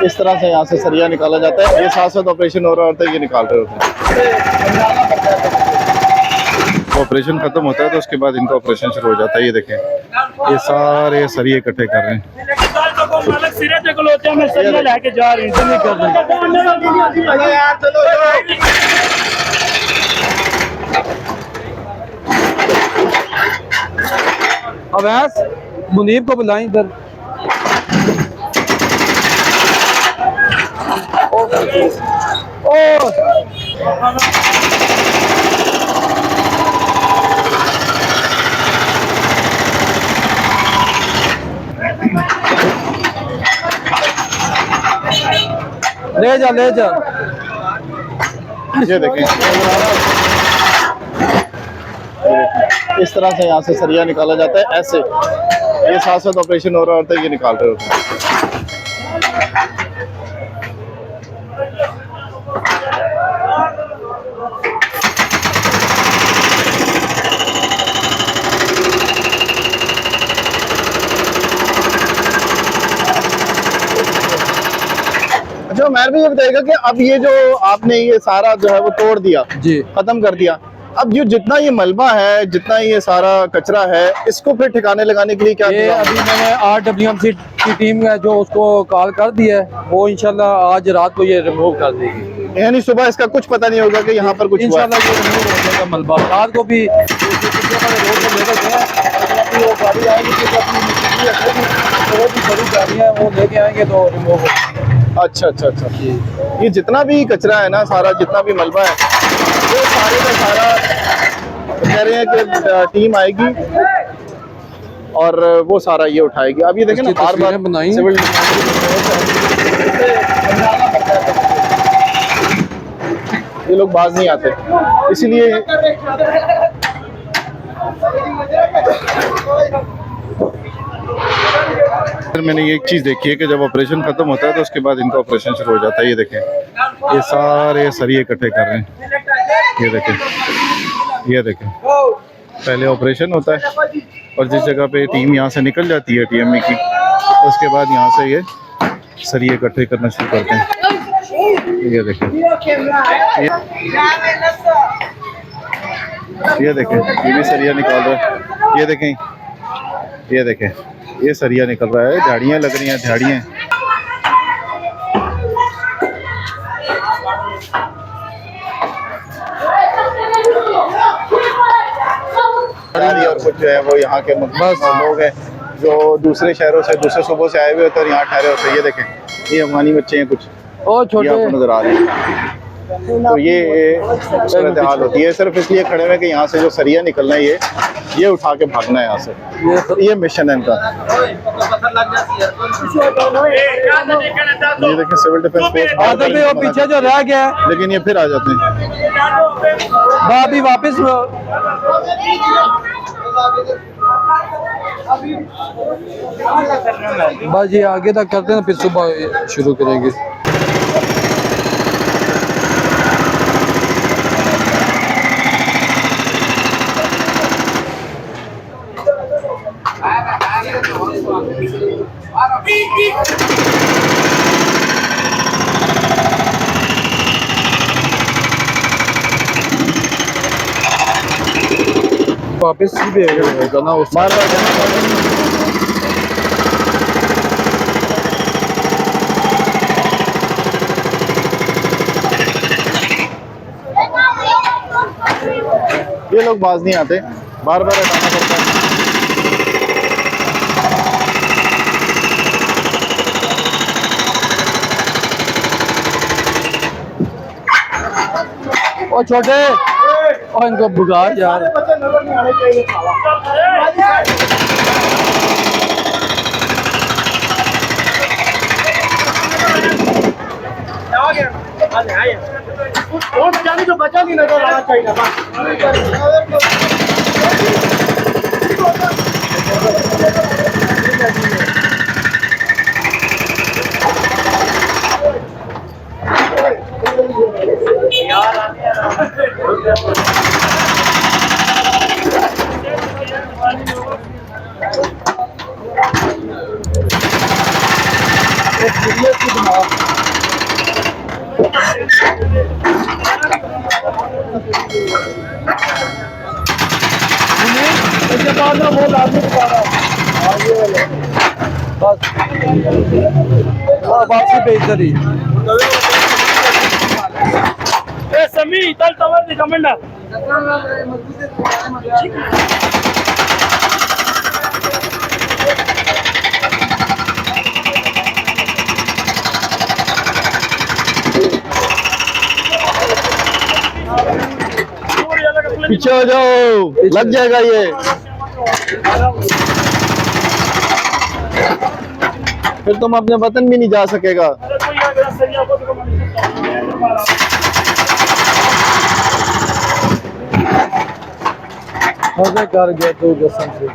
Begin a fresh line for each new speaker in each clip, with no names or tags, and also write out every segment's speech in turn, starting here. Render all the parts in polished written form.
इस तरह से यहाँ से सरिया निकाला जाता है। ये साथ साथ ऑपरेशन हो रहा होता है, ये निकाल रहे होते हैं। ऑपरेशन खत्म होता है तो उसके बाद इनका ऑपरेशन शुरू हो जाता है। ये देखें, ये सारे सरिये इकट्ठे कर रहे हैं।
अवैस मुनीब को बुलाएं इधर। ले जा ले जा।
ये देखें, इस तरह से यहाँ से सरिया निकाला जाता है। ऐसे ये साथ साथ ऑपरेशन हो रहा होता है, ये निकाल रहे होते हैं। अच्छा मैर भी ये बताएगा कि अब ये जो आपने ये सारा जो है वो तोड़ दिया
जी,
खत्म कर दिया, अब जो जितना ये मलबा है, जितना ये सारा कचरा है, इसको फिर ठिकाने लगाने के लिए क्या
ये
किया?
अभी मैंने RWMC की टीम है जो उसको कॉल कर दिया है, वो इंशाल्लाह आज रात को ये रिमूव कर देगी।
यानी सुबह इसका कुछ पता नहीं होगा कि यहाँ पर कुछ हुआ है।
इंशाल्लाह ये रिमूव हो जाएगा मलबा। रात को भी रोड पर लेकर गए, वो गाड़ी आएगी तो वो भी बड़ी गाड़ी है, वो लेके आएंगे तो रिमूव हो।
अच्छा अच्छा अच्छा, ये जितना भी कचरा है ना, सारा जितना भी मलबा है, वो सारे का सारा कह रहे हैं कि टीम आएगी और वो सारा ये उठाएगी। अब ये देखें ना, बार बार
बनाई
सिविल ये लोग बाज नहीं आते, इसीलिए फिर मैंने ये एक चीज़ देखी है कि जब ऑपरेशन खत्म होता है तो उसके बाद इनका ऑपरेशन शुरू हो जाता है। ये देखें, ये सारे सरिये इकट्ठे कर रहे हैं। ये देखें, ये देखें, पहले ऑपरेशन होता है और जिस जगह पे टीम यहाँ से निकल जाती है TME की, उसके बाद यहाँ से ये सरिये इकट्ठे करना शुरू करते हैं। ये देखें, ये देखें, ये भी सरिया निकाल रहा है। ये देखें, ये देखें, ये सरिया निकल रहा है, झाड़ियाँ लग रही हैं, झाड़ियाँ। और कुछ जो है वो यहाँ के बस लोग हैं जो दूसरे शहरों से, दूसरे सूबों से आए हुए होते हैं और यहाँ ठहरे होते हैं। ये देखें, ये अफगानी बच्चे हैं कुछ,
और छोटे
आपको नजर आ रहे हैं। तो ये सूरत हाल होती है, सिर्फ इसलिए खड़े हुए कि यहाँ से जो सरिया निकलना है ये उठा के भागना है यहाँ से। ये मिशन है इनका। ये देखें, सिविल डिफेंस फोर्स
वो पीछे जो रह गया है,
लेकिन ये फिर आ जाते हैं।
अभी वापस बस ये आगे तक करते हैं, फिर सुबह शुरू करेंगे। वापस भी होगा ना उस
बार बार जाना। ये लोग बाज नहीं आते, बार बार हटाना पड़ता है।
ओ छोटे, और इनको भगा यार।
तो बचा नहीं नजर आना चाहिए।
वीडियो की बना इसके बाद ना वो लाजमी दिखाना बस वापसी पे इधर ही
समी चल तवर दिखा
पीछे हो जाओ, लग जाएगा ये। फिर तुम अपने वतन भी नहीं जा सकेगा।
मजे कर गया तू कसम से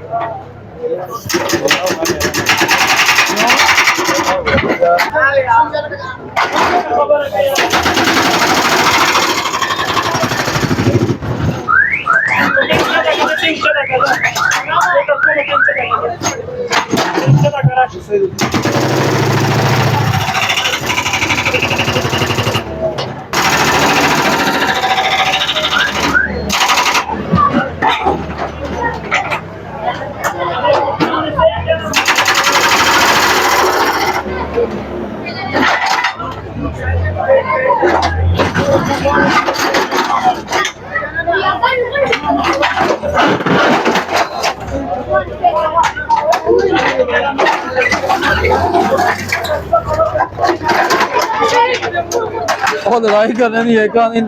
और लड़ाई करने नहीं है कहानी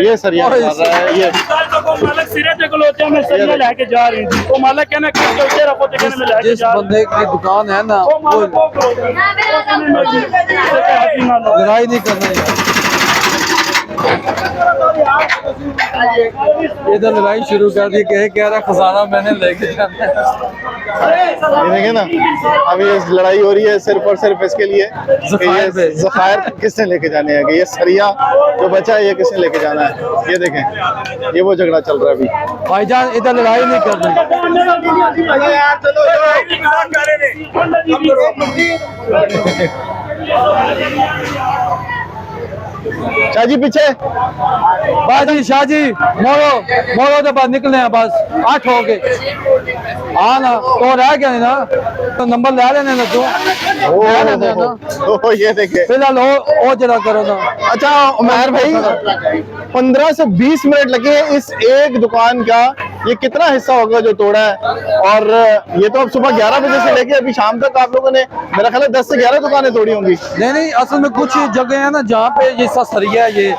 ये सरिया मार रहा है ये।
मालक सिरे ते गलोचे में सरिया लेके जा रही थी। वो मालक कहना कि चौथे रफो ते में लेके
जिस
जा रही
बंदे की दुकान है ना
वो
वो
मालक को
लड़ाई नहीं करना है इधर लड़ाई शुरू कर दी कह रहा खजाना मैंने लेके जाना है
ये देखे ना, अभी ये लड़ाई हो रही है सिर्फ और सिर्फ इसके लिए कि ये ज़खायर किसने लेके जाने हैं, कि ये सरिया जो बचा है ये किसने लेके जाना है। ये देखें, ये वो झगड़ा चल रहा है अभी।
भाईजान इधर लड़ाई नहीं करनी
शाहजी पीछे,
बाजी शाहजी मोड़ो तो बस निकले हैं बस 8 हो गए। हाँ ना तो रह गया ना तो नंबर ले लेने ना तू ले लेने ना
ओ ये देखे
फिलहाल ओ जरा करो ना।
अच्छा उमर भाई 15 से 20 मिनट लगे इस एक दुकान का, ये कितना हिस्सा होगा जो तोड़ा है? और ये तो अब सुबह 11 बजे से लेके अभी शाम तक आप लोगों ने मेरा ख्याल है 10 से 11 दुकानें तोड़ी होंगी।
नहीं असल में कुछ जगह है ना जहाँ पे ये सरिया है ये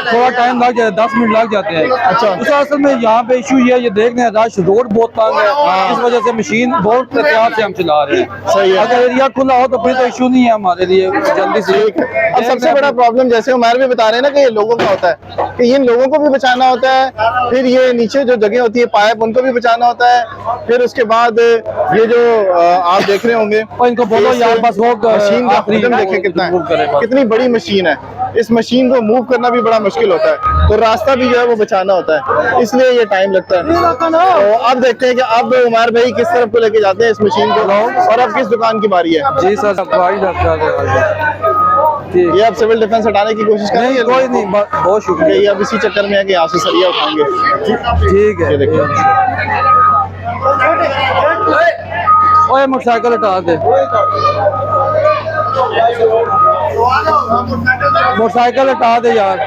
थोड़ा टाइम लग जाता है 10 मिनट लग जाते हैं।
अच्छा
उस असल में यहाँ पे इशू ये देख रहे हैं रश रोड बहुत तंग है इस वजह से मशीन बहुत एहतियात से हम चला रहे हैं।
सही है।
अगर एरिया खुला हो तो फिर तो इशू नहीं है हमारे लिए जल्दी से।
अब सबसे बड़ा प्रॉब्लम जैसे उमर भी बता रहे हैं ना कि ये लोगों का होता है कि इन लोगों को भी बचाना होता है, फिर ये नीचे जो जगह होती है पाइप उनको भी बचाना होता है, फिर उसके बाद ये जो आप देख रहे होंगे
और इनको बोलो यार बस वो
मशीन का वजन देखें कितना है, कितनी बड़ी मशीन है। इस मशीन को मूव करना भी बड़ा मुश्किल होता है, तो रास्ता भी जो है वो बचाना होता है, इसलिए ये टाइम लगता है। तो अब देखते हैं कि अब उमर भाई किस तरफ को लेके जाते हैं इस मशीन को और अब किस दुकान की बारी है।
जी सर
ये अब सिविल डिफेंस हटाने की कोशिश कर रहे हैं?
कोई नहीं बहुत शुक्रिया।
ये अब इसी चक्कर में है कि यहाँ से सरिया उठाएंगे।
ठीक है
ये देखिए
ओए मोटरसाइकिल हटा दे मोटरसाइकिल हटा दे यार।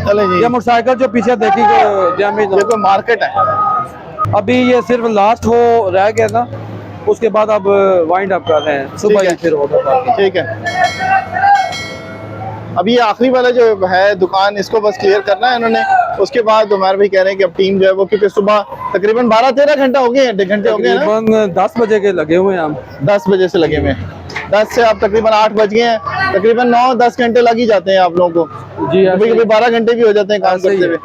चले जी।
ये मोटरसाइकिल जो पीछे देखी डैमेज
ये तो मार्केट है।
अभी ये सिर्फ लास्ट वो रह गया था उसके बाद अब वाइंड अप कर रहे हैं सुबह ही फिर होगा।
ठीक है अभी ये आखिरी वाला जो है दुकान इसको बस क्लियर करना है इन्होंने, उसके बाद उमर भाई कह रहे हैं कि अब टीम जो है वो क्योंकि सुबह तकरीबन 12-13 घंटे हो गए हैं, 1 घंटे हो गए हैं
10 बजे के लगे हुए हैं हम
10 बजे से लगे हुए हैं 10 से अब तकरीबन 8 बज गए हैं, तकरीबन 9-10 घंटे लग ही जाते हैं आप लोगों को।
जी
कभी कभी 12 घंटे भी हो जाते हैं काम करते हुए।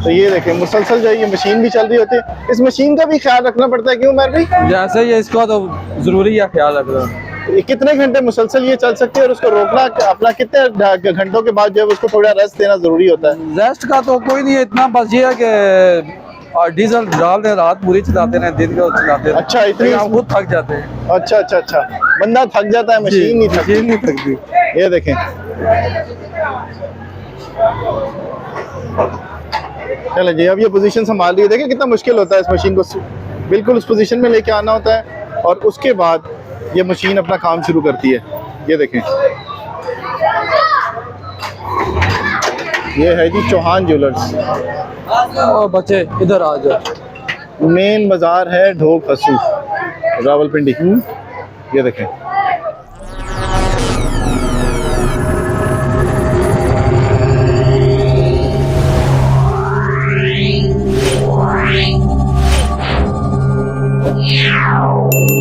तो ये देखें मुसलसल जो है ये मशीन भी चल रही होती है, इस मशीन का भी ख्याल रखना पड़ता है क्यों उमर भाई?
जैसे ये इसका तो जरूरी है ख्याल रखना।
ये कितने घंटे मुसलसल ये चल सकते हैं और उसको रोकना अपना कितने घंटों के बाद जो है उसको थोड़ा रेस्ट देना जरूरी होता है?
रेस्ट का तो कोई नहीं है इतना, बस ये है कि और डीजल डाल दें, रात पूरी चलाते हैं, दिन का चलाते हैं।
अच्छा, इतनी
लेकिन हम खुद थक जाते हैं।
अच्छा अच्छा अच्छा, बंदा थक जाता है, मशीन नहीं थकती।
मशीन नहीं थकती।
ये देखें, चले जी, अब ये पोजीशन संभाल रही है। देखें कितना मुश्किल होता है इस मशीन को बिल्कुल उस पोजीशन में लेके आना होता है, और उसके बाद ये मशीन अपना काम शुरू करती है। ये देखें, ये है जी चौहान ज्वेलर्स।
और बच्चे इधर आ जाओ।
मेन बाजार है ढोक हसू, रावलपिंडी। ये देखें,
Meow.